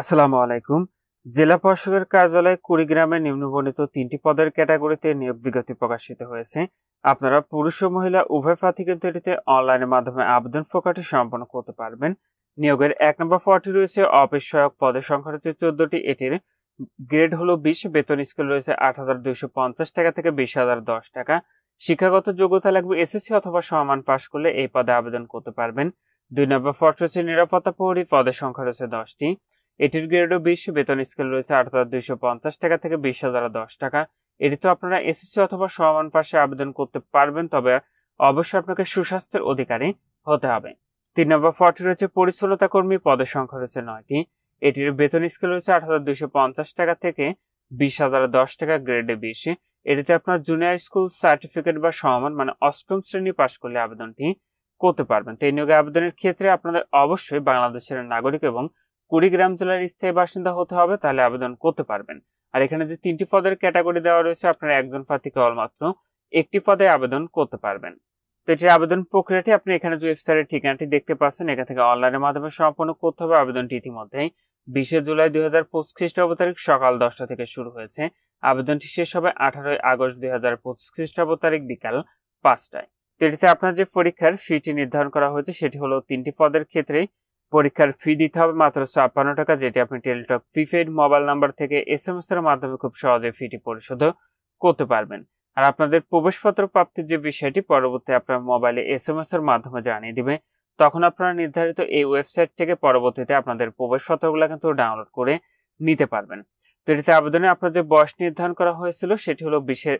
আসসালামু আলাইকুম। জেলা প্রশাসকের কার্যালয়ে কুড়িগ্রামে নিম্নবর্ণিত ৩টি পদের ক্যাটাগরিতে নিয়োগ বিজ্ঞপ্তি প্রকাশিত হয়েছে। আপনারা পুরুষ ও মহিলা উভয় প্রার্থী কিন্তু এটিতে অনলাইনের মাধ্যমে আবেদন প্রক্রিয়াটি সম্পন্ন করতে পারবেন। নিয়োগের ১ নম্বর পদটি রয়েছে অফিস সহায়ক, পদের সংখ্যা রয়েছে ১৪টি। এটির গ্রেড হলো ২০, বেতন স্কেল রয়েছে ৮,২৫০ টাকা থেকে ২০,০১০ টাকা। শিক্ষাগত যোগ্যতা লাগবে এসএসসি অথবা সমমান পাশ করলে এই পদে আবেদন করতে পারবেন। ২ নম্বর পদটি হচ্ছে নিরাপত্তা প্রহরী, পদের সংখ্যা রয়েছে 10টি। এটির গ্রেডও ২০, বেতন স্কেল রয়েছে ৮,২৫০ টাকা থেকে ২০,০১০ টাকা। এটিতে আপনারা এসএসসি অথবা সমমান পাশে আবেদন করতে পারবেন, তবে অবশ্যই আপনাকে সুস্বাস্থ্যের অধিকারী হতে হবে। ৩ নম্বর পদটি রয়েছে পরিচ্ছন্নতা কর্মী, পদের সংখ্যা রয়েছে 9টি। এটির বেতন স্কেল রয়েছে ৮,২৫০ টাকা থেকে ২০,০১০ টাকা, গ্রেডে ২০। এটিতে আপনার জুনিয়র স্কুল সার্টিফিকেট বা সমমান মানে ৮ম শ্রেণী পাশ করলে আবেদনটি করতে পারবেন। তো এই নিয়োগে আবেদনের ক্ষেত্রে আপনাদের অবশ্যই বাংলাদেশের নাগরিক এবং কুড়িগ্রাম জেলার স্থায়ী বাসিন্দা হতে হবে, তাহলে আবেদন করতে পারবেন। আর এখানে যে 3টি পদের ক্যাটাগরি দেওয়া রয়েছে, আপনারা একজন প্রার্থী কেবলমাত্র একটি পদে আবেদন করতে পারবেন। তো এটির আবেদন প্রক্রিয়াটি আপনি এখানে যে ওয়েবসাইটের ঠিকানাটি দেখতে পাচ্ছেন, এখান থেকে অনলাইনের মাধ্যমে সম্পন্ন করতে হবে। আবেদনটি ইতিমধ্যেই 20 জুলাই 2025 খ্রিস্টাব্দ তারিখ সকাল 10টা থেকে শুরু হয়েছে। আবেদনটি শেষ হবে 18 আগস্ট 2025 খ্রিস্টাব্দ তারিখ বিকাল 5টায়। তো এটিতে আপনার যে পরীক্ষার ফিটি নির্ধারণ করা হয়েছে সেটি হলো 3টি পদের ক্ষেত্রে পরীক্ষার ফি দিতে হবে মাত্র ৫৬ টাকা, যেটি আপনি টেলিটক প্রিপেইড মোবাইল নাম্বার থেকে এসএমএস এর মাধ্যমে খুব সহজে ফিটি পরিশোধ করতে পারবেন। আর আপনাদের প্রবেশপত্র প্রাপ্তির যে বিষয়টি পরবর্তী আপনার মোবাইলে এসএমএস এর মাধ্যমে জানিয়ে দিবে। তখন আপনারা নির্ধারিত এই ওয়েবসাইট থেকে পরবর্তীতে আপনাদের প্রবেশপত্রগুলো কিন্তু ডাউনলোড করে নিতে পারবেন। তো এটিতে আবেদনে আপনার যে বয়স নির্ধারণ করা হয়েছিল সেটি হলো 20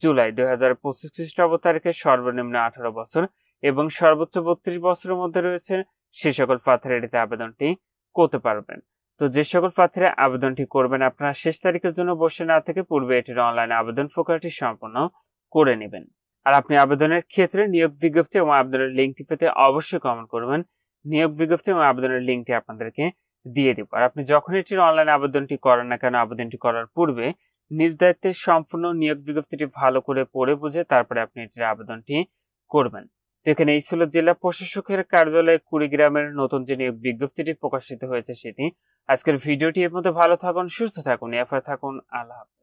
জুলাই 2025 খ্রিস্টাব্দ তারিখে সর্বনিম্ন 18 বছর এবং সর্বোচ্চ 32 বছরের মধ্যে রয়েছে সে সকল প্রার্থীরা এটিতে আবেদনটি করতে পারবেন। তো যে সকল প্রার্থীরা আবেদনটি করবেন, আপনারা শেষ তারিখের জন্য বসে না থেকে পূর্বে এটির অনলাইনে আবেদন প্রক্রিয়াটি সম্পন্ন করে নেবেন। আর আপনি আবেদনের ক্ষেত্রে নিয়োগ বিজ্ঞপ্তি এবং আবেদনের লিঙ্কটি পেতে অবশ্যই কমেন্ট করবেন। নিয়োগ বিজ্ঞপ্তি এবং আবেদনের লিঙ্কটি আপনাদেরকে দিয়ে দিব। আর আপনি যখন এটির অনলাইনে আবেদনটি করেন না কেন, আবেদনটি করার পূর্বে নিজ দায়িত্বে সম্পূর্ণ নিয়োগ বিজ্ঞপ্তিটি ভালো করে পড়ে বুঝে তারপরে আপনি এটির আবেদনটি করবেন। তো এখানে এই ছিল জেলা প্রশাসকের কার্যালয়ে কুড়িগ্রামের নতুন যে নিয়োগ বিজ্ঞপ্তিটি প্রকাশিত হয়েছে সেটি। আজকের ভিডিওটি এর মধ্যে ভালো থাকুন, সুস্থ থাকুন, এফআই থাকুন। আল্লাহ হাফেজ।